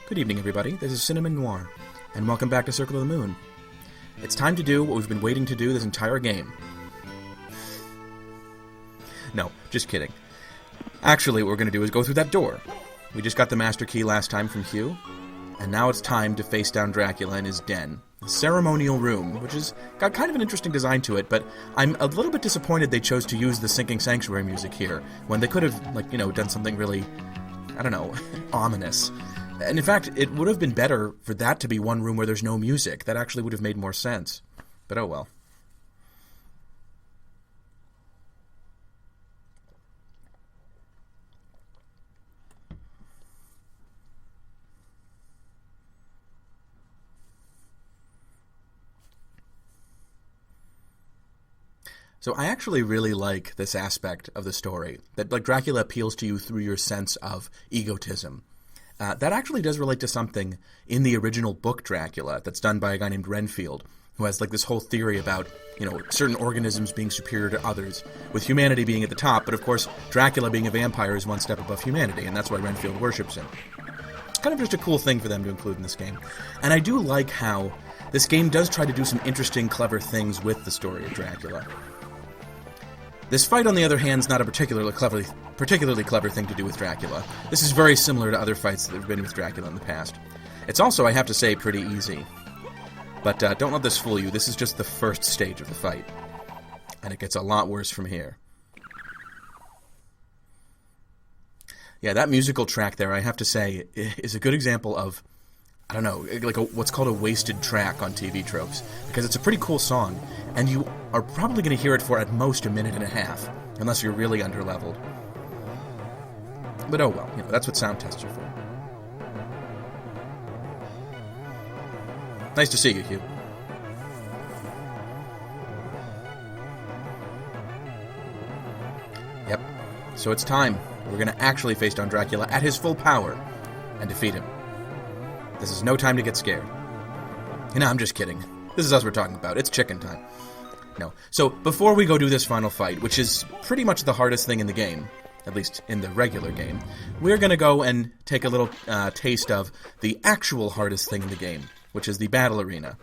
Good evening, everybody. This is Cinnamon Noir, and welcome back to Circle of the Moon. It's time to do what we've been waiting to do this entire game. No, just kidding. Actually, what we're going to do is go through that door. We just got the master key last time from Hugh, and now it's time to face down Dracula in his den. The ceremonial room, which has got kind of an interesting design to it, but I'm a little bit disappointed they chose to use the Sinking Sanctuary music here, when they could have, done something really, ominous. And in fact, it would have been better for that to be one room where there's no music. That actually would have made more sense. But oh well. So I actually really like this aspect of the story, that Dracula appeals to you through your sense of egotism. That actually does relate to something in the original book Dracula that's done by a guy named Renfield, who has this whole theory about, certain organisms being superior to others, with humanity being at the top, but of course Dracula being a vampire is one step above humanity, and that's why Renfield worships him. It's kind of just a cool thing for them to include in this game. And I do like how this game does try to do some interesting, clever things with the story of Dracula. This fight, on the other hand, is not a particularly clever thing to do with Dracula. This is very similar to other fights that have been with Dracula in the past. It's also, I have to say, pretty easy. But don't let this fool you, this is just the first stage of the fight. And it gets a lot worse from here. Yeah, that musical track there, I have to say, is a good example of, what's called a wasted track on TV tropes. Because it's a pretty cool song, and you are probably going to hear it for at most a minute and a half, unless you're really underleveled. But oh well, that's what sound tests are for. Nice to see you, Hugh. Yep, so it's time. We're going to actually face down Dracula at his full power, and defeat him. This is no time to get scared. I'm just kidding. This is us we're talking about. It's chicken time. No. So, before we go do this final fight, which is pretty much the hardest thing in the game, at least in the regular game, we're going to go and take a little taste of the actual hardest thing in the game, which is the battle arena.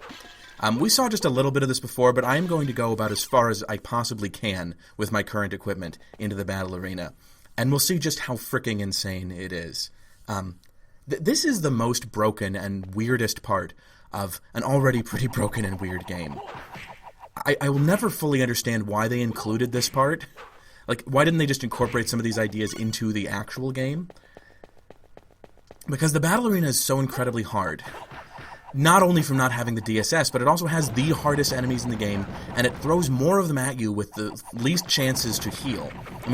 We saw just a little bit of this before, but I am going to go about as far as I possibly can with my current equipment into the battle arena. And we'll see just how fricking insane it is. This is the most broken and weirdest part of an already pretty broken and weird game. I will never fully understand why they included this part. Why didn't they just incorporate some of these ideas into the actual game? Because the battle arena is so incredibly hard. Not only from not having the DSS, but it also has the hardest enemies in the game, and it throws more of them at you with the least chances to heal.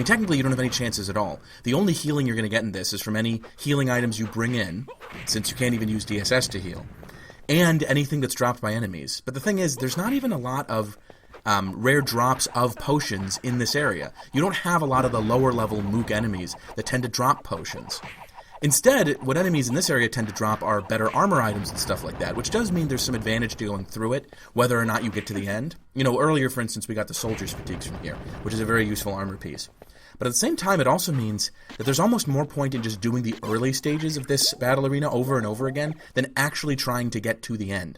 Technically you don't have any chances at all. The only healing you're going to get in this is from any healing items you bring in, since you can't even use DSS to heal, and anything that's dropped by enemies. But the thing is, there's not even a lot of rare drops of potions in this area. You don't have a lot of the lower level mook enemies that tend to drop potions. Instead, what enemies in this area tend to drop are better armor items and stuff like that, which does mean there's some advantage to going through it, whether or not you get to the end. Earlier, for instance, we got the soldier's fatigues from here, which is a very useful armor piece. But at the same time, it also means that there's almost more point in just doing the early stages of this battle arena over and over again than actually trying to get to the end.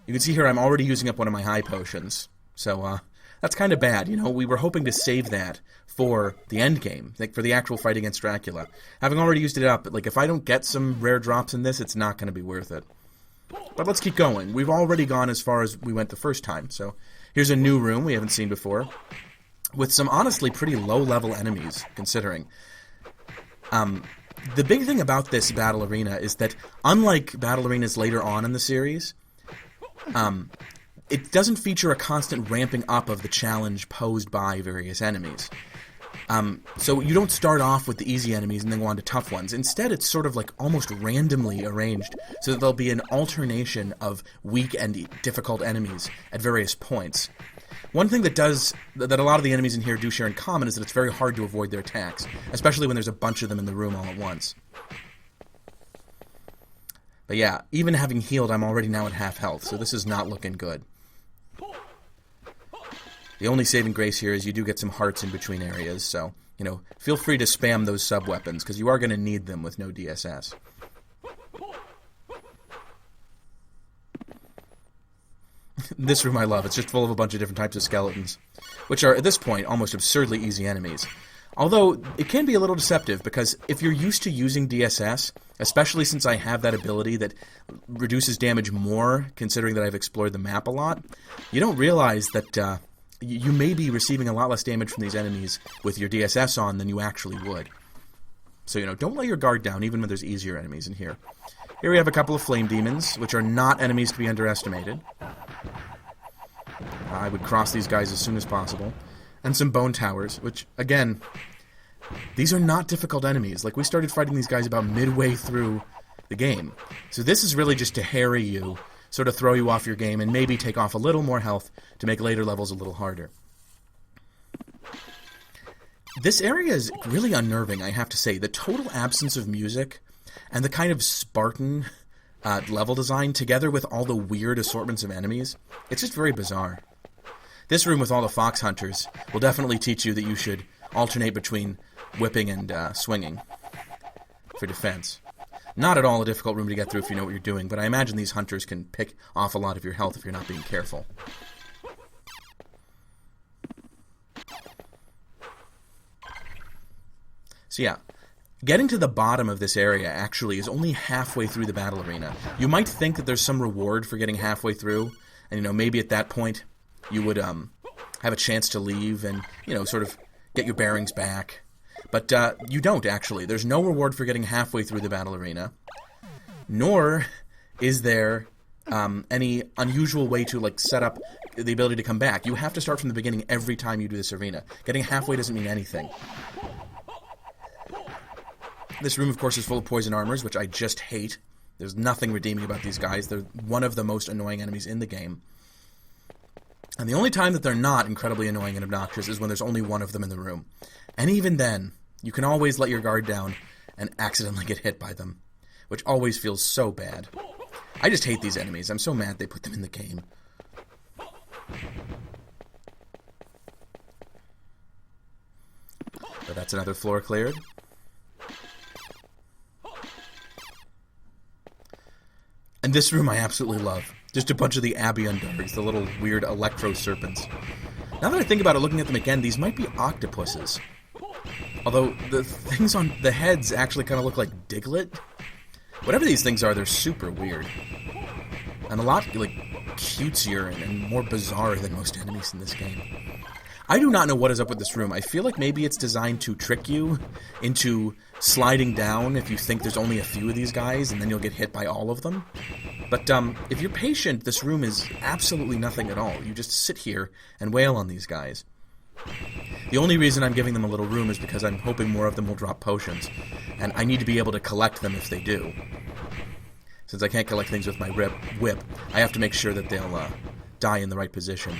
You can see here I'm already using up one of my high potions, so that's kind of bad. We were hoping to save that for the end game, for the actual fight against Dracula. Having already used it up, if I don't get some rare drops in this, it's not going to be worth it. But let's keep going. We've already gone as far as we went the first time, so here's a new room we haven't seen before, with some honestly pretty low-level enemies, considering. The big thing about this battle arena is that, unlike battle arenas later on in the series, it doesn't feature a constant ramping up of the challenge posed by various enemies. So you don't start off with the easy enemies and then go on to tough ones. Instead, it's sort of almost randomly arranged so that there'll be an alternation of weak and difficult enemies at various points. One thing that a lot of the enemies in here do share in common is that it's very hard to avoid their attacks, especially when there's a bunch of them in the room all at once. But yeah, even having healed, I'm already now at half health, so this is not looking good. The only saving grace here is you do get some hearts in between areas, so, feel free to spam those sub-weapons, because you are going to need them with no DSS. This room I love. It's just full of a bunch of different types of skeletons, which are, at this point, almost absurdly easy enemies. Although, it can be a little deceptive, because if you're used to using DSS, especially since I have that ability that reduces damage more, considering that I've explored the map a lot, you don't realize that you may be receiving a lot less damage from these enemies with your DSS on than you actually would. So, don't let your guard down, even when there's easier enemies in here. Here we have a couple of flame demons, which are not enemies to be underestimated. I would cross these guys as soon as possible. And some bone towers, which, again, these are not difficult enemies. Like, we started fighting these guys about midway through the game. So this is really just to harry you, sort of throw you off your game, and maybe take off a little more health to make later levels a little harder. This area is really unnerving, I have to say. The total absence of music and the kind of Spartan level design, together with all the weird assortments of enemies, it's just very bizarre. This room with all the fox hunters will definitely teach you that you should alternate between whipping and swinging for defense. Not at all a difficult room to get through if you know what you're doing, but I imagine these hunters can pick off a lot of your health if you're not being careful. So yeah, getting to the bottom of this area actually is only halfway through the battle arena. You might think that there's some reward for getting halfway through, and maybe at that point you would have a chance to leave and, sort of get your bearings back. But you don't, actually. There's no reward for getting halfway through the battle arena, nor is there any unusual way to, set up the ability to come back. You have to start from the beginning every time you do this arena. Getting halfway doesn't mean anything. This room, of course, is full of poison armors, which I just hate. There's nothing redeeming about these guys. They're one of the most annoying enemies in the game. And the only time that they're not incredibly annoying and obnoxious is when there's only one of them in the room. And even then, you can always let your guard down and accidentally get hit by them, which always feels so bad. I just hate these enemies. I'm so mad they put them in the game. But that's another floor cleared. And this room I absolutely love. Just a bunch of the 𝕯𝖈𝖚𝖑𝖆s, the little weird electro serpents. Now that I think about it, looking at them again, these might be octopuses. Although the things on the heads actually kind of look like Diglett. Whatever these things are, they're super weird. And a lot, cutesier and more bizarre than most enemies in this game. I do not know what is up with this room. I feel like maybe it's designed to trick you into sliding down if you think there's only a few of these guys, and then you'll get hit by all of them. But if you're patient, this room is absolutely nothing at all. You just sit here and wail on these guys. The only reason I'm giving them a little room is because I'm hoping more of them will drop potions, and I need to be able to collect them if they do. Since I can't collect things with my whip, I have to make sure that they'll die in the right position.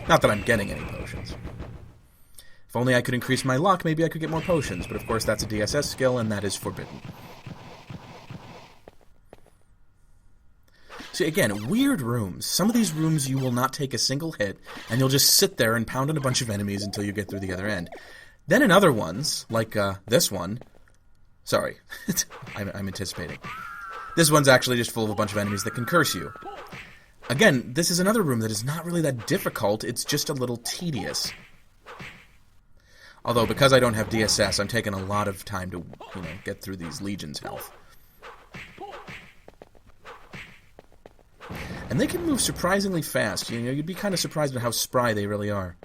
Not that I'm getting any potions. If only I could increase my luck, maybe I could get more potions, but of course that's a DSS skill, and that is forbidden. See, again, weird rooms. Some of these rooms you will not take a single hit, and you'll just sit there and pound on a bunch of enemies until you get through the other end. Then in other ones, like this one... Sorry, I'm anticipating. This one's actually just full of a bunch of enemies that can curse you. Again, this is another room that is not really that difficult, it's just a little tedious. Although, because I don't have DSS, I'm taking a lot of time to, get through these legions' health. And they can move surprisingly fast. You'd be kind of surprised at how spry they really are.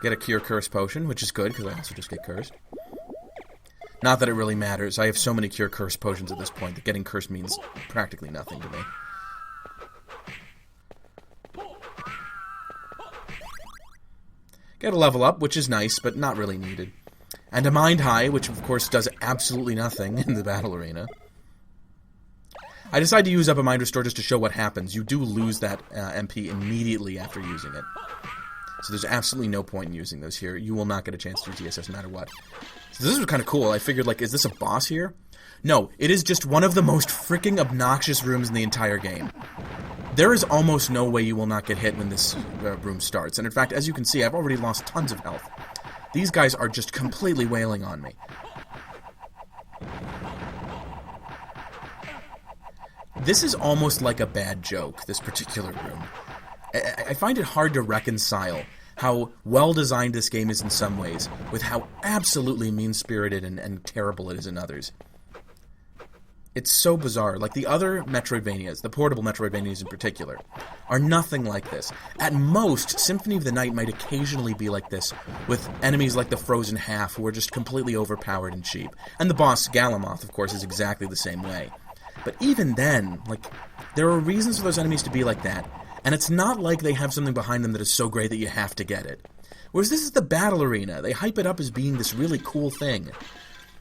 Get a Cure Curse potion, which is good, because I also just get cursed. Not that it really matters. I have so many Cure Curse potions at this point that getting cursed means practically nothing to me. Get a level up, which is nice, but not really needed. And a Mind High, which of course does absolutely nothing in the battle arena. I decide to use up a Mind Restore just to show what happens. You do lose that MP immediately after using it. So there's absolutely no point in using those here. You will not get a chance to use DSS no matter what. So this was kind of cool. I figured, is this a boss here? No, it is just one of the most freaking obnoxious rooms in the entire game. There is almost no way you will not get hit when this room starts. And in fact, as you can see, I've already lost tons of health. These guys are just completely wailing on me. This is almost like a bad joke, this particular room. I find it hard to reconcile how well-designed this game is in some ways, with how absolutely mean-spirited and terrible it is in others. It's so bizarre. Like, the other Metroidvanias, the portable Metroidvanias in particular, are nothing like this. At most, Symphony of the Night might occasionally be like this, with enemies like the Frozen Half, who are just completely overpowered and cheap. And the boss, 𝕯𝖆𝖈𝖚𝑑𝖆, of course, is exactly the same way. But even then, like, there are reasons for those enemies to be like that, and it's not like they have something behind them that is so great that you have to get it. Whereas this is the battle arena. They hype it up as being this really cool thing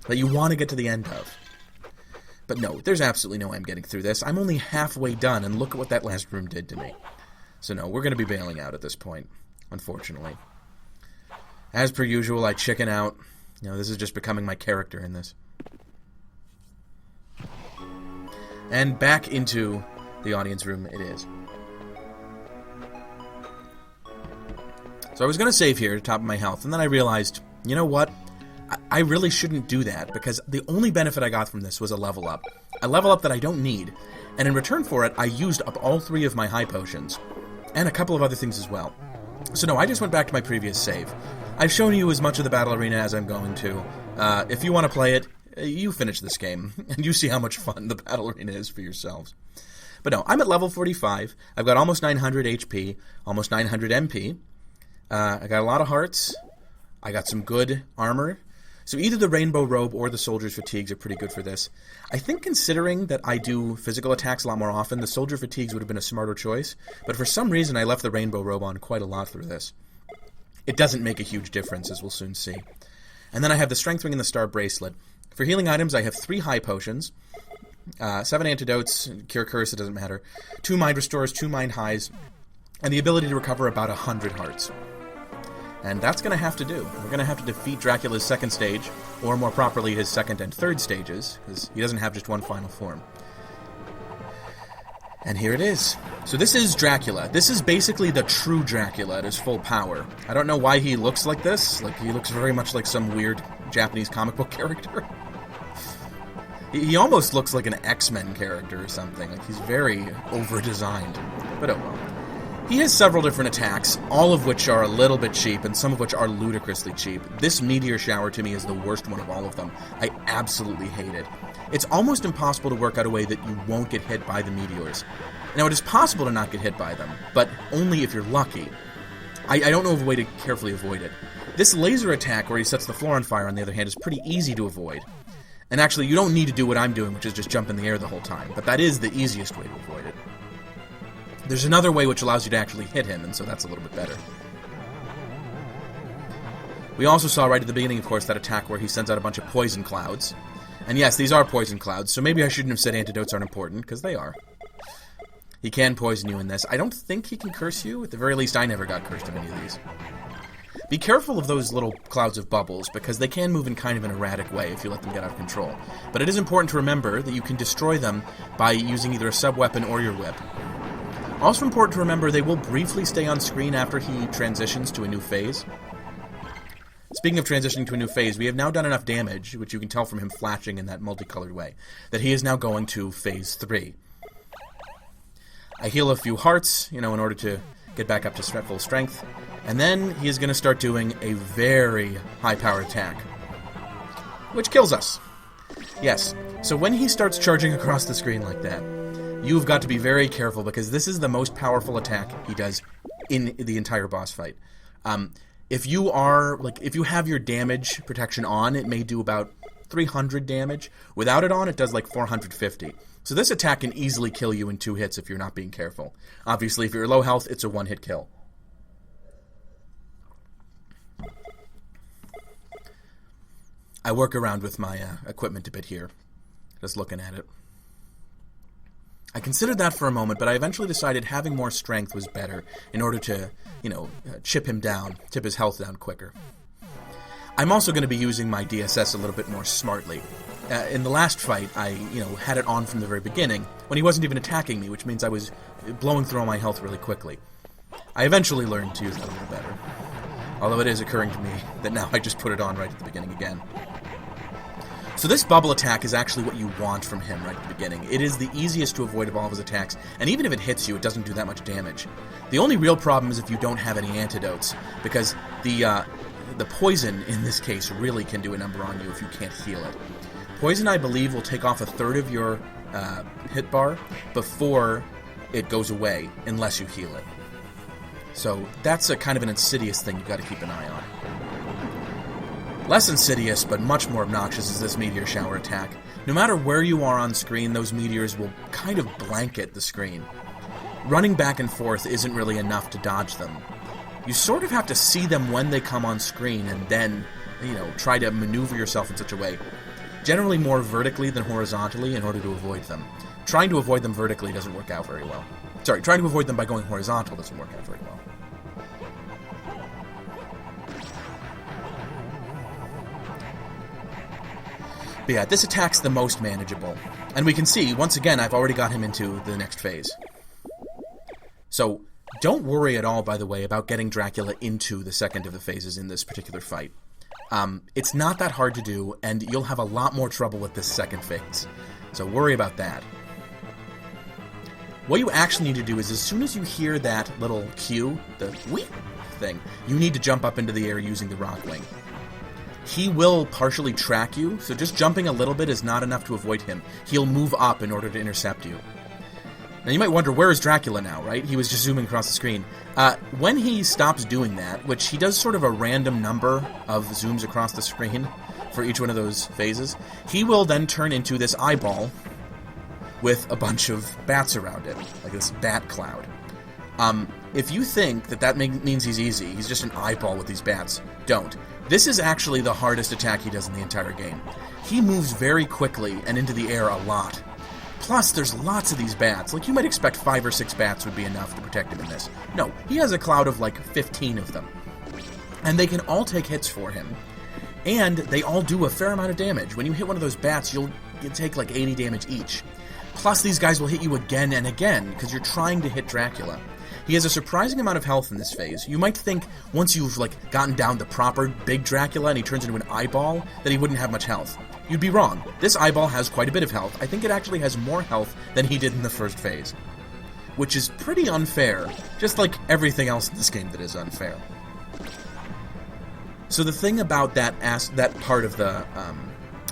that you want to get to the end of. But no, there's absolutely no way I'm getting through this. I'm only halfway done, and look at what that last room did to me. So no, we're going to be bailing out at this point, unfortunately. As per usual, I chicken out. You know, this is just becoming my character in this. And back into the audience room it is. So I was going to save here, top of my health, and then I realized, you know what? I really shouldn't do that, because the only benefit I got from this was a level up. A level up that I don't need, and in return for it, I used up all 3 of my high potions, and a couple of other things as well. So no, I just went back to my previous save. I've shown you as much of the battle arena as I'm going to. If you want to play it, you finish this game, and you see how much fun the battle arena is for yourselves. But no, I'm at level 45, I've got almost 900 HP, almost 900 MP, I got a lot of hearts, I got some good armor. So either the Rainbow Robe or the Soldier's Fatigues are pretty good for this. I think considering that I do physical attacks a lot more often, the Soldier Fatigues would have been a smarter choice, but for some reason I left the Rainbow Robe on quite a lot through this. It doesn't make a huge difference, as we'll soon see. And then I have the Strength Ring and the Star Bracelet. For healing items, I have 3 high potions, 7 antidotes, Cure Curse, it doesn't matter, 2 Mind Restores, 2 Mind Highs, and the ability to recover about 100 hearts. And that's going to have to do. We're going to have to defeat Dracula's second stage, or more properly, his second and third stages, because he doesn't have just one final form. And here it is. So this is Dracula. This is basically the true Dracula at his full power. I don't know why he looks like this. Like, he looks very much like some weird Japanese comic book character. He almost looks like an X-Men character or something. Like, he's very over-designed. But oh well. He has several different attacks, all of which are a little bit cheap, and some of which are ludicrously cheap. This Meteor Shower, to me, is the worst one of all of them. I absolutely hate it. It's almost impossible to work out a way that you won't get hit by the meteors. Now, it is possible to not get hit by them, but only if you're lucky. I don't know of a way to carefully avoid it. This laser attack, where he sets the floor on fire, on the other hand, is pretty easy to avoid. And actually, you don't need to do what I'm doing, which is just jump in the air the whole time, but that is the easiest way to avoid it. There's another way which allows you to actually hit him, and so that's a little bit better. We also saw right at the beginning, of course, that attack where he sends out a bunch of poison clouds. And yes, these are poison clouds, so maybe I shouldn't have said antidotes aren't important, because they are. He can poison you in this. I don't think he can curse you. At the very least, I never got cursed in any of these. Be careful of those little clouds of bubbles, because they can move in kind of an erratic way if you let them get out of control. But it is important to remember that you can destroy them by using either a sub-weapon or your whip. Also important to remember, they will briefly stay on screen after he transitions to a new phase. Speaking of transitioning to a new phase, we have now done enough damage, which you can tell from him flashing in that multicolored way, that he is now going to phase 3. I heal a few hearts, in order to get back up to full strength, and then he is going to start doing a very high-powered attack, which kills us. Yes, so when he starts charging across the screen like that, you've got to be very careful, because this is the most powerful attack he does in the entire boss fight. If you have your damage protection on, it may do about 300 damage. Without it on, it does like 450. So this attack can easily kill you in 2 hits if you're not being careful. Obviously, if you're low health, it's a 1-hit kill. I work around with my equipment a bit here, just looking at it. I considered that for a moment, but I eventually decided having more strength was better in order to, chip him down, tip his health down quicker. I'm also going to be using my DSS a little bit more smartly. In the last fight, I, had it on from the very beginning, when he wasn't even attacking me, which means I was blowing through all my health really quickly. I eventually learned to use that a little better. Although it is occurring to me that now I just put it on right at the beginning again. So this bubble attack is actually what you want from him right at the beginning. It is the easiest to avoid of all of his attacks, and even if it hits you, it doesn't do that much damage. The only real problem is if you don't have any antidotes, because the poison, in this case, really can do a number on you if you can't heal it. Poison, I believe, will take off a third of your hit bar before it goes away, unless you heal it. So that's a kind of an insidious thing you've got to keep an eye on. Less insidious, but much more obnoxious, is this meteor shower attack. No matter where you are on screen, those meteors will kind of blanket the screen. Running back and forth isn't really enough to dodge them. You sort of have to see them when they come on screen and then, try to maneuver yourself in such a way. Generally more vertically than horizontally in order to avoid them. Trying to avoid them vertically doesn't work out very well. Sorry, trying to avoid them by going horizontal doesn't work out very well. But yeah, this attack's the most manageable. And we can see, once again, I've already got him into the next phase. So, don't worry at all, by the way, about getting Dracula into the second of the phases in this particular fight. It's not that hard to do, and you'll have a lot more trouble with this second phase. So worry about that. What you actually need to do is, as soon as you hear that little cue, the whee thing, you need to jump up into the air using the rock wing. He will partially track you, so just jumping a little bit is not enough to avoid him. He'll move up in order to intercept you. Now you might wonder, where is Dracula now, right? He was just zooming across the screen. When he stops doing that, which he does sort of a random number of zooms across the screen for each one of those phases, he will then turn into this eyeball with a bunch of bats around it, like this bat cloud. If you think that means he's easy, he's just an eyeball with these bats, don't. This is actually the hardest attack he does in the entire game. He moves very quickly and into the air a lot. Plus, there's lots of these bats. Like, you might expect 5 or 6 bats would be enough to protect him in this. No, he has a cloud of like 15 of them. And they can all take hits for him. And they all do a fair amount of damage. When you hit one of those bats, you'll take like 80 damage each. Plus, these guys will hit you again and again, because you're trying to hit Dracula. He has a surprising amount of health in this phase. You might think, once you've gotten down the proper big Dracula and he turns into an eyeball, that he wouldn't have much health. You'd be wrong. This eyeball has quite a bit of health. I think it actually has more health than he did in the first phase. Which is pretty unfair, just like everything else in this game that is unfair. So the thing about that part of the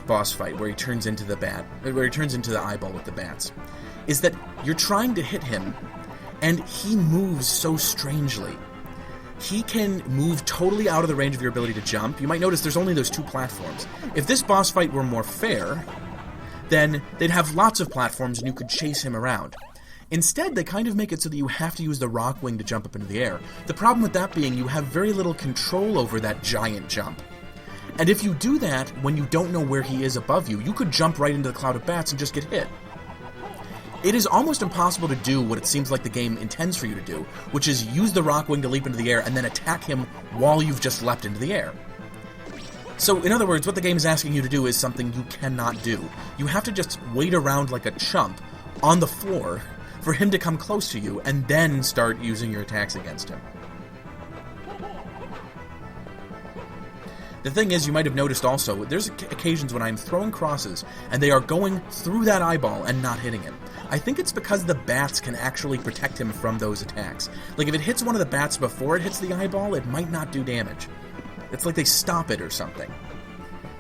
boss fight where he turns into the eyeball with the bats, is that you're trying to hit him, and he moves so strangely. He can move totally out of the range of your ability to jump. You might notice there's only those 2 platforms. If this boss fight were more fair, then they'd have lots of platforms and you could chase him around. Instead, they kind of make it so that you have to use the rock wing to jump up into the air. The problem with that being you have very little control over that giant jump. And if you do that when you don't know where he is above you, you could jump right into the cloud of bats and just get hit. It is almost impossible to do what it seems like the game intends for you to do, which is use the rock wing to leap into the air and then attack him while you've just leapt into the air. So, in other words, what the game is asking you to do is something you cannot do. You have to just wait around like a chump on the floor for him to come close to you and then start using your attacks against him. The thing is, you might have noticed also, there's occasions when I'm throwing crosses and they are going through that eyeball and not hitting him. I think it's because the bats can actually protect him from those attacks. Like, if it hits one of the bats before it hits the eyeball, it might not do damage. It's like they stop it or something.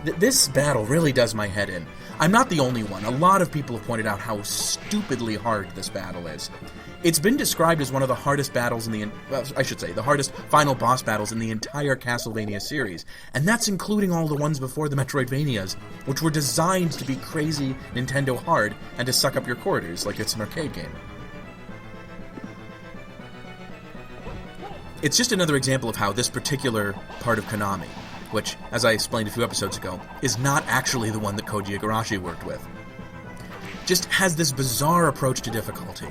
This battle really does my head in. I'm not the only one. A lot of people have pointed out how stupidly hard this battle is. It's been described as one of the hardest battles the hardest final boss battles in the entire Castlevania series. And that's including all the ones before the Metroidvanias, which were designed to be crazy Nintendo hard and to suck up your quarters like it's an arcade game. It's just another example of how this particular part of Konami, which, as I explained a few episodes ago, is not actually the one that Koji Igarashi worked with, just has this bizarre approach to difficulty.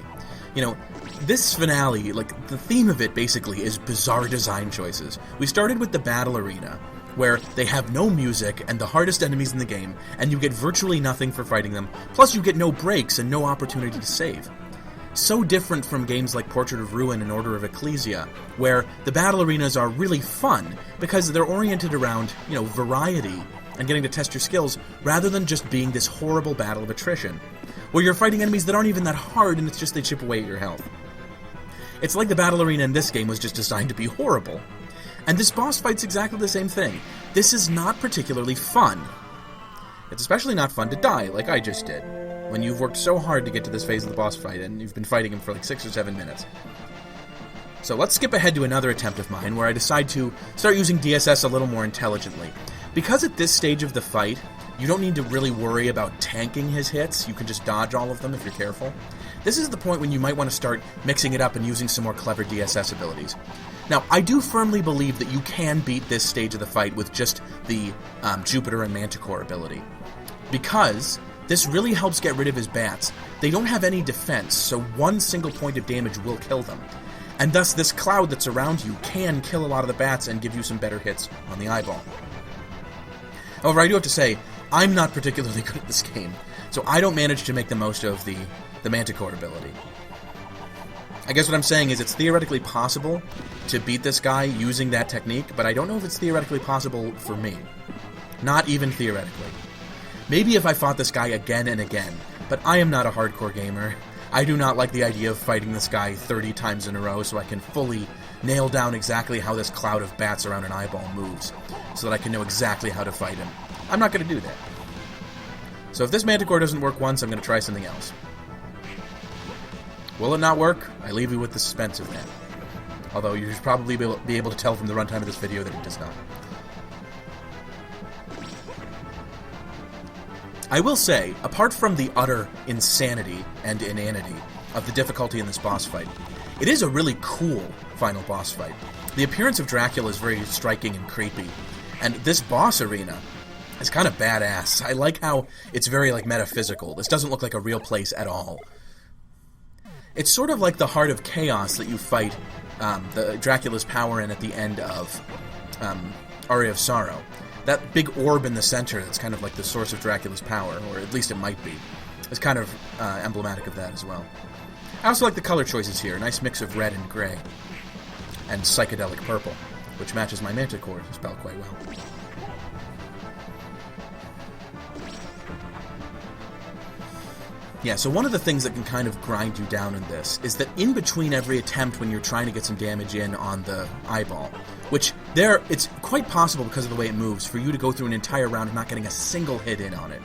This finale, the theme of it basically is bizarre design choices. We started with the battle arena, where they have no music and the hardest enemies in the game, and you get virtually nothing for fighting them, plus you get no breaks and no opportunity to save. So different from games like Portrait of Ruin and Order of Ecclesia, where the battle arenas are really fun, because they're oriented around, variety, and getting to test your skills, rather than just being this horrible battle of attrition, where you're fighting enemies that aren't even that hard and it's just they chip away at your health. It's like the battle arena in this game was just designed to be horrible. And this boss fight's exactly the same thing. This is not particularly fun. It's especially not fun to die, like I just did, when you've worked so hard to get to this phase of the boss fight and you've been fighting him for like 6 or 7 minutes. So let's skip ahead to another attempt of mine where I decide to start using DSS a little more intelligently. Because at this stage of the fight, you don't need to really worry about tanking his hits, you can just dodge all of them if you're careful. This is the point when you might want to start mixing it up and using some more clever DSS abilities. Now, I do firmly believe that you can beat this stage of the fight with just the Jupiter and Manticore ability, because this really helps get rid of his bats. They don't have any defense, so one single point of damage will kill them. And thus, this cloud that's around you can kill a lot of the bats and give you some better hits on the eyeball. However, I do have to say, I'm not particularly good at this game, so I don't manage to make the most of the Manticore ability. I guess what I'm saying is it's theoretically possible to beat this guy using that technique, but I don't know if it's theoretically possible for me. Not even theoretically. Maybe if I fought this guy again and again, but I am not a hardcore gamer. I do not like the idea of fighting this guy 30 times in a row so I can fully nail down exactly how this cloud of bats around an eyeball moves, so that I can know exactly how to fight him. I'm not going to do that. So if this Manticore doesn't work once, I'm going to try something else. Will it not work? I leave you with the suspense of that. Although you should probably be able to tell from the runtime of this video that it does not. I will say, apart from the utter insanity and inanity of the difficulty in this boss fight, it is a really cool final boss fight. The appearance of Dracula is very striking and creepy, and this boss arena is kind of badass. I like how it's very metaphysical. This doesn't look like a real place at all. It's sort of like the Heart of Chaos that you fight the Dracula's power in at the end of Horie of Sorrow. That big orb in the center that's kind of like the source of Dracula's power, or at least it might be, is kind of emblematic of that as well. I also like the color choices here, a nice mix of red and gray, and psychedelic purple, which matches my Manticore spell quite well. Yeah, so one of the things that can kind of grind you down in this is that in between every attempt when you're trying to get some damage in on the eyeball, which it's quite possible because of the way it moves for you to go through an entire round of not getting a single hit in on it.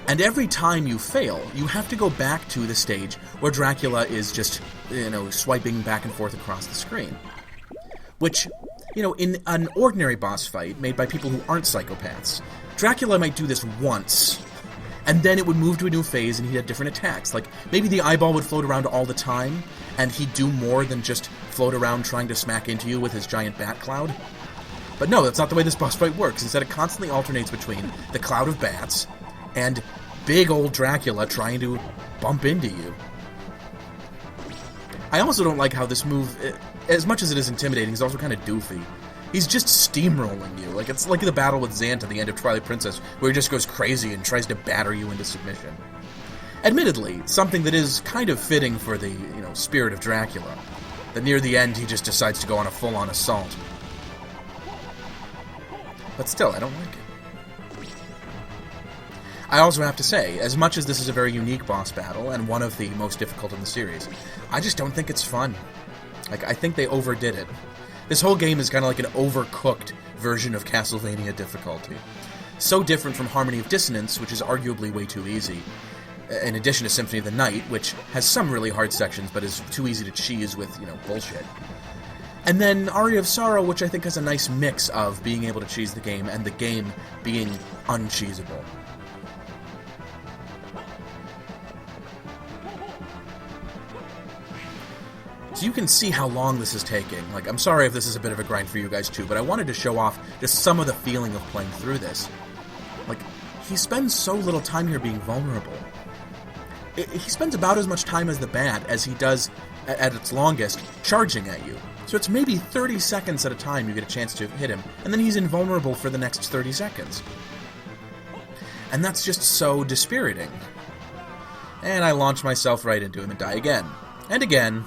And every time you fail, you have to go back to the stage where Dracula is just, swiping back and forth across the screen. Which, in an ordinary boss fight made by people who aren't psychopaths, Dracula might do this once, and then it would move to a new phase and he'd have different attacks. Like, maybe the eyeball would float around all the time, and he'd do more than just float around trying to smack into you with his giant bat cloud. But no, that's not the way this boss fight works. Instead, it constantly alternates between the cloud of bats and big old Dracula trying to bump into you. I also don't like how this move, as much as it is intimidating, is also kind of doofy. He's just steamrolling you. It's like the battle with Zant at the end of Twilight Princess, where he just goes crazy and tries to batter you into submission. Admittedly, something that is kind of fitting for the, spirit of Dracula. That near the end, he just decides to go on a full-on assault. But still, I don't like it. I also have to say, as much as this is a very unique boss battle, and one of the most difficult in the series, I just don't think it's fun. I think they overdid it. This whole game is kind of like an overcooked version of Castlevania difficulty. So different from Harmony of Dissonance, which is arguably way too easy, in addition to Symphony of the Night, which has some really hard sections, but is too easy to cheese with, bullshit. And then Aria of Sorrow, which I think has a nice mix of being able to cheese the game and the game being uncheesable. So you can see how long this is taking. I'm sorry if this is a bit of a grind for you guys too, but I wanted to show off just some of the feeling of playing through this. He spends so little time here being vulnerable. He spends about as much time as the bat as he does, at its longest, charging at you. So it's maybe 30 seconds at a time you get a chance to hit him, and then he's invulnerable for the next 30 seconds. And that's just so dispiriting. And I launch myself right into him and die again. And again.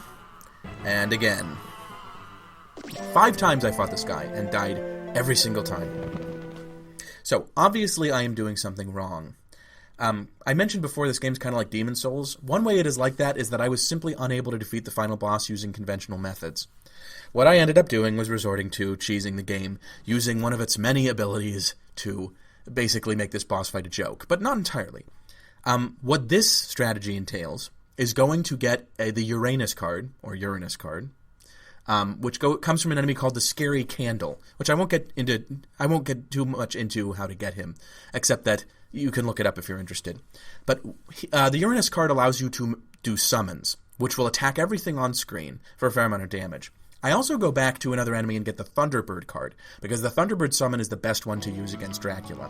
And again. 5 times I fought this guy and died every single time. So, obviously I am doing something wrong. I mentioned before this game's kind of like Demon's Souls. One way it is like that is that I was simply unable to defeat the final boss using conventional methods. What I ended up doing was resorting to cheesing the game, using one of its many abilities to basically make this boss fight a joke, but not entirely. What this strategy entails is going to get the Uranus card, or Uranus card, which comes from an enemy called the Scary Candle, which I won't get too much into how to get him, except that you can look it up if you're interested. But the Uranus card allows you to do summons, which will attack everything on screen for a fair amount of damage. I also go back to another enemy and get the Thunderbird card, because the Thunderbird summon is the best one to use against Dracula.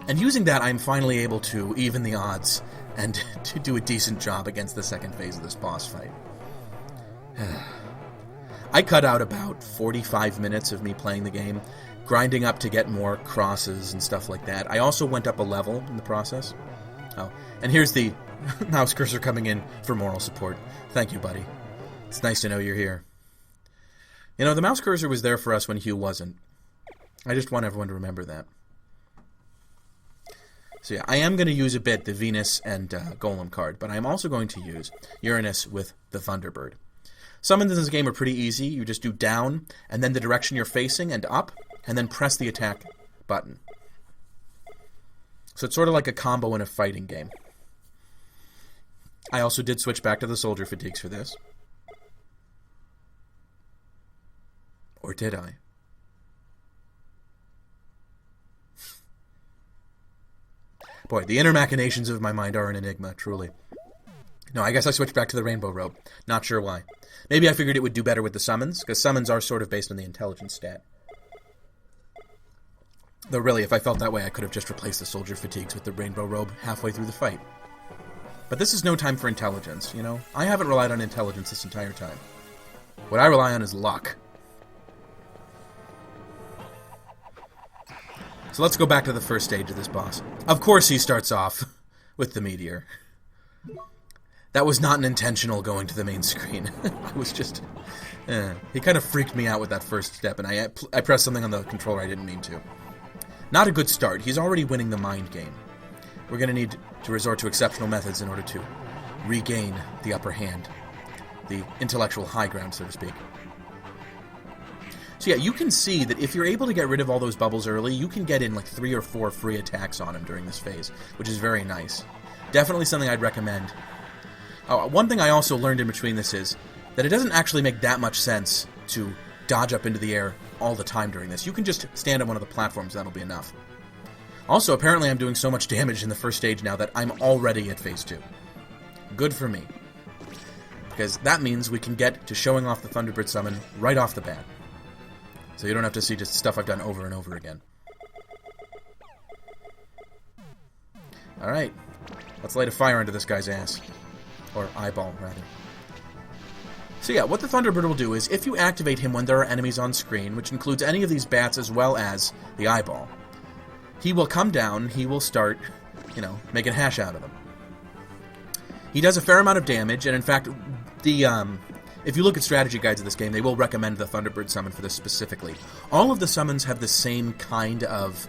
And using that, I'm finally able to even the odds and to do a decent job against the second phase of this boss fight. I cut out about 45 minutes of me playing the game, grinding up to get more crosses and stuff like that. I also went up a level in the process. Oh, and here's the mouse cursor coming in for moral support. Thank you, buddy. It's nice to know you're here. You know, the mouse cursor was there for us when Hugh wasn't. I just want everyone to remember that. So yeah, I am going to use a bit the Venus and Golem card, but I'm also going to use Uranus with the Thunderbird. Summons in this game are pretty easy. You just do down, and then the direction you're facing, and up, and then press the attack button. So it's sort of like a combo in a fighting game. I also did switch back to the soldier fatigues for this. Or did I? Boy, the inner machinations of my mind are an enigma, truly. No, I guess I switched back to the rainbow robe. Not sure why. Maybe I figured it would do better with the summons, because summons are sort of based on the intelligence stat. Though really, if I felt that way, I could have just replaced the soldier fatigues with the rainbow robe halfway through the fight. But this is no time for intelligence, you know? I haven't relied on intelligence this entire time. What I rely on is luck. So let's go back to the first stage of this boss. Of course he starts off with the meteor. That was not an intentional going to the main screen. I was just... he kind of freaked me out with that first step, and I pressed something on the controller I didn't mean to. Not a good start. He's already winning the mind game. We're going to need to resort to exceptional methods in order to regain the upper hand. The intellectual high ground, so to speak. So yeah, you can see that if you're able to get rid of all those bubbles early, you can get in like 3 or 4 free attacks on him during this phase, which is very nice. Definitely something I'd recommend. One thing I also learned in between this is that it doesn't actually make that much sense to dodge up into the air all the time during this. You can just stand on one of the platforms, that'll be enough. Also, apparently I'm doing so much damage in the first stage now that I'm already at phase 2. Good for me. Because that means we can get to showing off the Thunderbird summon right off the bat. So you don't have to see just stuff I've done over and over again. Alright, let's light a fire under this guy's ass. Or eyeball, rather. So yeah, what the Thunderbird will do is, if you activate him when there are enemies on screen, which includes any of these bats as well as the eyeball, he will come down, he will start, making hash out of them. He does a fair amount of damage, and in fact, if you look at strategy guides of this game, they will recommend the Thunderbird summon for this specifically. All of the summons have the same kind of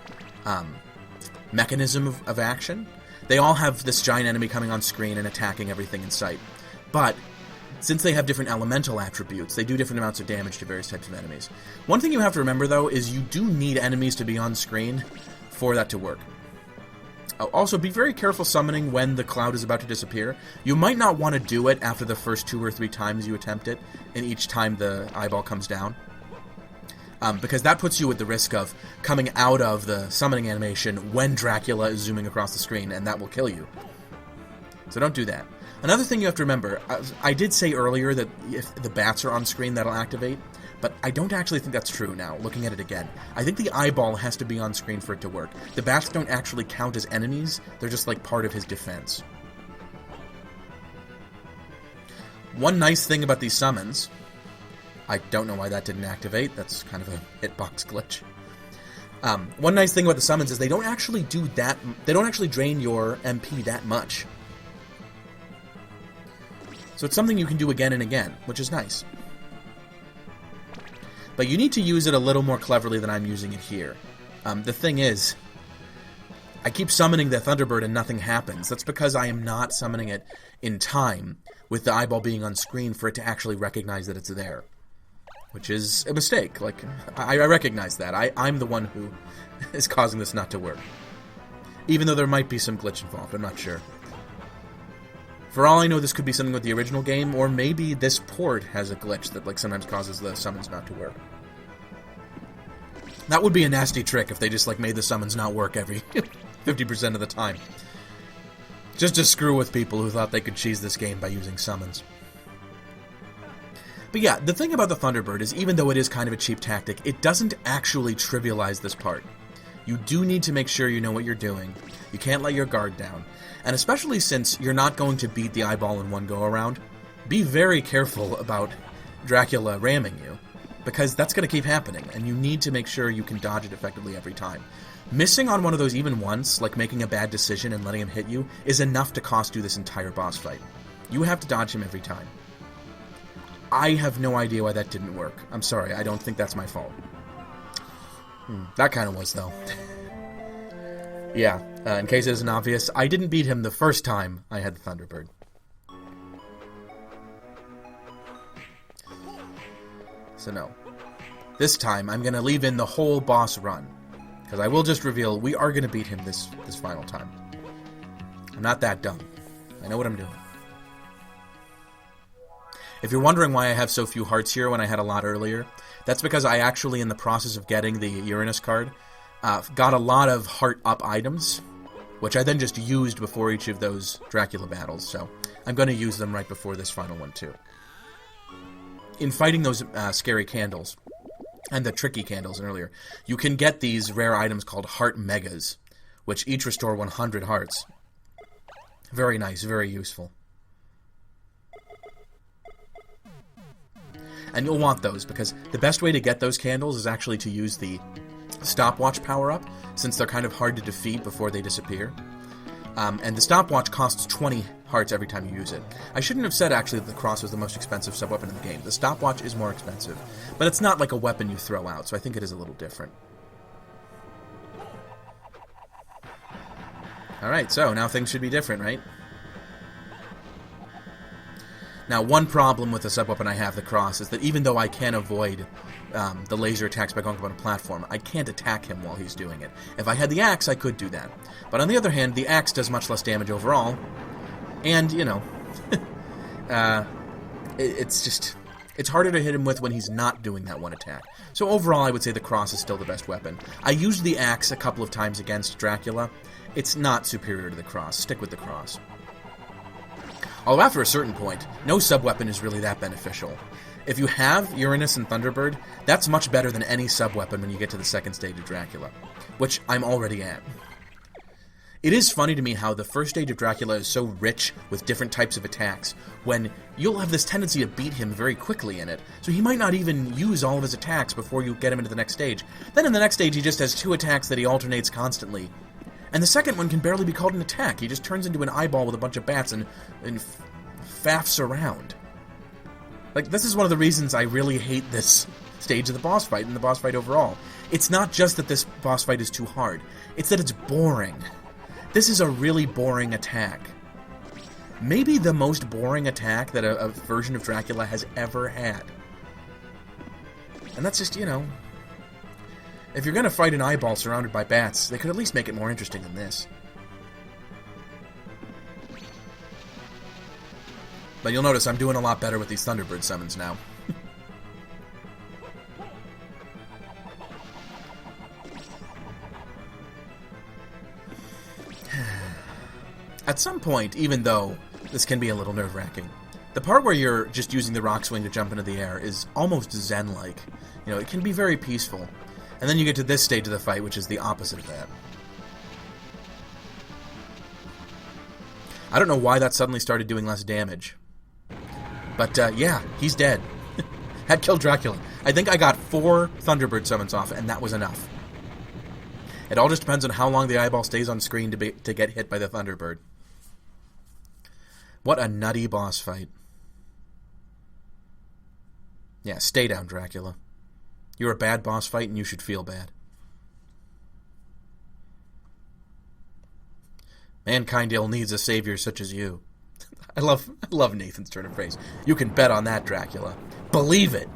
mechanism of action. They all have this giant enemy coming on screen and attacking everything in sight. But since they have different elemental attributes, they do different amounts of damage to various types of enemies. One thing you have to remember, though, is you do need enemies to be on screen for that to work. Also, be very careful summoning when the cloud is about to disappear. You might not want to do it after the first 2 or 3 times you attempt it, and each time the eyeball comes down. Because that puts you at the risk of coming out of the summoning animation when Dracula is zooming across the screen, and that will kill you. So don't do that. Another thing you have to remember, I did say earlier that if the bats are on screen, that'll activate, but I don't actually think that's true now, looking at it again. I think the eyeball has to be on screen for it to work. The bats don't actually count as enemies, they're just like part of his defense. One nice thing about these summons, I don't know why that didn't activate, that's kind of a hitbox glitch. One nice thing about the summons is they don't actually drain your MP that much. So it's something you can do again and again, which is nice. But you need to use it a little more cleverly than I'm using it here. The thing is, I keep summoning the Thunderbird and nothing happens. That's because I am not summoning it in time, with the eyeball being on screen for it to actually recognize that it's there. Which is a mistake. Like, I recognize that. I'm the one who is causing this not to work. Even though there might be some glitch involved, I'm not sure. For all I know, this could be something with the original game, or maybe this port has a glitch that, like, sometimes causes the summons not to work. That would be a nasty trick if they just, like, made the summons not work every 50% of the time. Just to screw with people who thought they could cheese this game by using summons. But yeah, the thing about the Thunderbird is, even though it is kind of a cheap tactic, it doesn't actually trivialize this part. You do need to make sure you know what you're doing. You can't let your guard down. And especially since you're not going to beat the eyeball in one go-around, be very careful about Dracula ramming you, because that's going to keep happening, and you need to make sure you can dodge it effectively every time. Missing on one of those even once, like making a bad decision and letting him hit you, is enough to cost you this entire boss fight. You have to dodge him every time. I have no idea why that didn't work. I'm sorry, I don't think that's my fault. That kind of was, though. Yeah, in case it isn't obvious, I didn't beat him the first time I had the Thunderbird. So no. This time, I'm going to leave in the whole boss run. Because I will just reveal, we are going to beat him this final time. I'm not that dumb. I know what I'm doing. If you're wondering why I have so few hearts here when I had a lot earlier, that's because I actually, in the process of getting the Uranus card, got a lot of heart-up items, which I then just used before each of those Dracula battles, so I'm going to use them right before this final one, too. In fighting those scary candles, and the tricky candles earlier, you can get these rare items called Heart Megas, which each restore 100 hearts. Very nice, very useful. And you'll want those, because the best way to get those candles is actually to use the stopwatch power-up, since they're kind of hard to defeat before they disappear. And the stopwatch costs 20 hearts every time you use it. I shouldn't have said, actually, that the cross was the most expensive sub-weapon in the game. The stopwatch is more expensive, but it's not like a weapon you throw out, so I think it is a little different. Alright, so now things should be different, right? Now, one problem with the sub-weapon I have, the cross, is that even though I can avoid the laser attacks by going up on a platform, I can't attack him while he's doing it. If I had the axe, I could do that. But on the other hand, the axe does much less damage overall, and, you know, it's harder to hit him with when he's not doing that one attack. So overall, I would say the cross is still the best weapon. I used the axe a couple of times against Dracula. It's not superior to the cross. Stick with the cross. Although after a certain point, no sub-weapon is really that beneficial. If you have Uranus and Thunderbird, that's much better than any sub-weapon when you get to the second stage of Dracula, which I'm already at. It is funny to me how the first stage of Dracula is so rich with different types of attacks, when you'll have this tendency to beat him very quickly in it, so he might not even use all of his attacks before you get him into the next stage. Then in the next stage he just has 2 attacks that he alternates constantly. And the second one can barely be called an attack. He just turns into an eyeball with a bunch of bats and faffs around. Like, this is one of the reasons I really hate this stage of the boss fight and the boss fight overall. It's not just that this boss fight is too hard. It's that it's boring. This is a really boring attack. Maybe the most boring attack that a version of Dracula has ever had. And that's just, you know... If you're going to fight an eyeball surrounded by bats, they could at least make it more interesting than this. But you'll notice I'm doing a lot better with these Thunderbird summons now. At some point, even though this can be a little nerve-wracking, the part where you're just using the rock swing to jump into the air is almost zen-like. You know, it can be very peaceful. And then you get to this stage of the fight, which is the opposite of that. I don't know why that suddenly started doing less damage. But, yeah, he's dead. Had killed Dracula. I think I got 4 Thunderbird summons off, and that was enough. It all just depends on how long the eyeball stays on screen to get hit by the Thunderbird. What a nutty boss fight. Yeah, stay down, Dracula. You're a bad boss fight, and you should feel bad. Mankind ill needs a savior such as you. I love Nathan's turn of phrase. You can bet on that, Dracula. Believe it.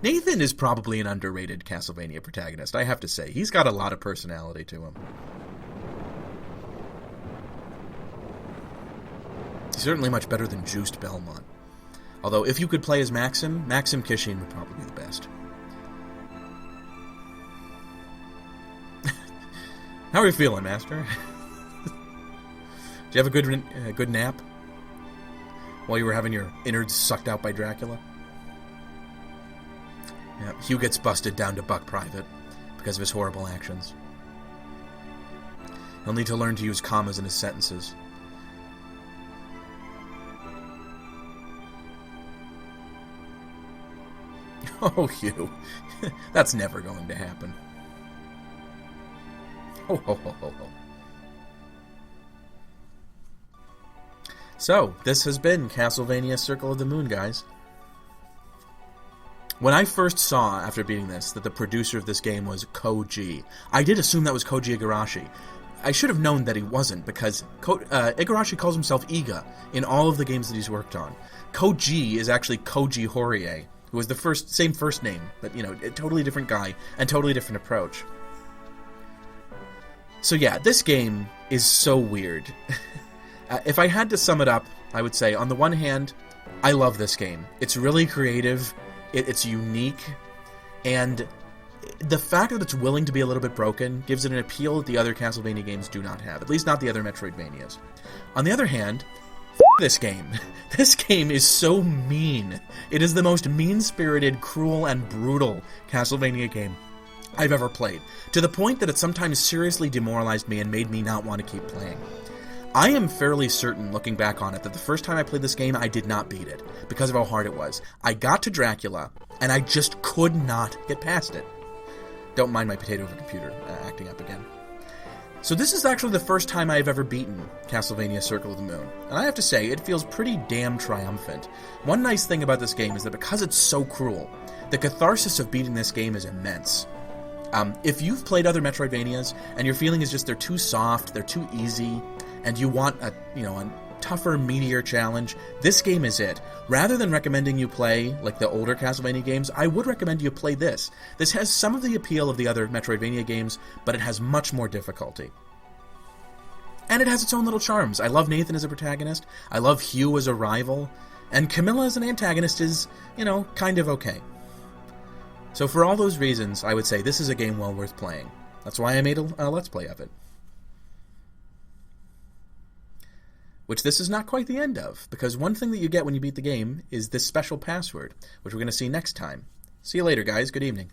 Nathan is probably an underrated Castlevania protagonist, I have to say. He's got a lot of personality to him. He's certainly much better than Juiced Belmont. Although, if you could play as Maxim 𝕯🗌 would probably be the best. How are you feeling, Master? Did you have a good nap? While you were having your innards sucked out by Dracula? Yeah, Hugh gets busted down to buck private because of his horrible actions. He'll need to learn to use commas in his sentences. Oh, Hugh. That's never going to happen. Ho, ho, ho, ho, ho. So, this has been Castlevania Circle of the Moon, guys. When I first saw, after beating this, that the producer of this game was Koji, I did assume that was Koji Igarashi. I should have known that he wasn't, because Igarashi calls himself Iga in all of the games that he's worked on. Koji is actually Koji Horie, who was the same first name, but, you know, a totally different guy and totally different approach. So yeah, this game is so weird. If I had to sum it up, I would say, on the one hand, I love this game. It's really creative, it's unique, and the fact that it's willing to be a little bit broken gives it an appeal that the other Castlevania games do not have, at least not the other Metroidvanias. On the other hand, this game. This game is so mean. It is the most mean-spirited, cruel, and brutal Castlevania game I've ever played, to the point that it sometimes seriously demoralized me and made me not want to keep playing. I am fairly certain, looking back on it, that the first time I played this game, I did not beat it, because of how hard it was. I got to Dracula, and I just could not get past it. Don't mind my potato over computer acting up again. So this is actually the first time I've ever beaten Castlevania Circle of the Moon, and I have to say, it feels pretty damn triumphant. One nice thing about this game is that because it's so cruel, the catharsis of beating this game is immense. If you've played other Metroidvanias, and your feeling is just they're too soft, they're too easy, and you want a tougher, meatier challenge, this game is it. Rather than recommending you play like the older Castlevania games, I would recommend you play this. This has some of the appeal of the other Metroidvania games, but it has much more difficulty. And it has its own little charms. I love Nathan as a protagonist, I love Hugh as a rival, and Camilla as an antagonist is, kind of okay. So for all those reasons, I would say this is a game well worth playing. That's why I made a Let's Play of it. Which this is not quite the end of, because one thing that you get when you beat the game is this special password, which we're going to see next time. See you later, guys. Good evening.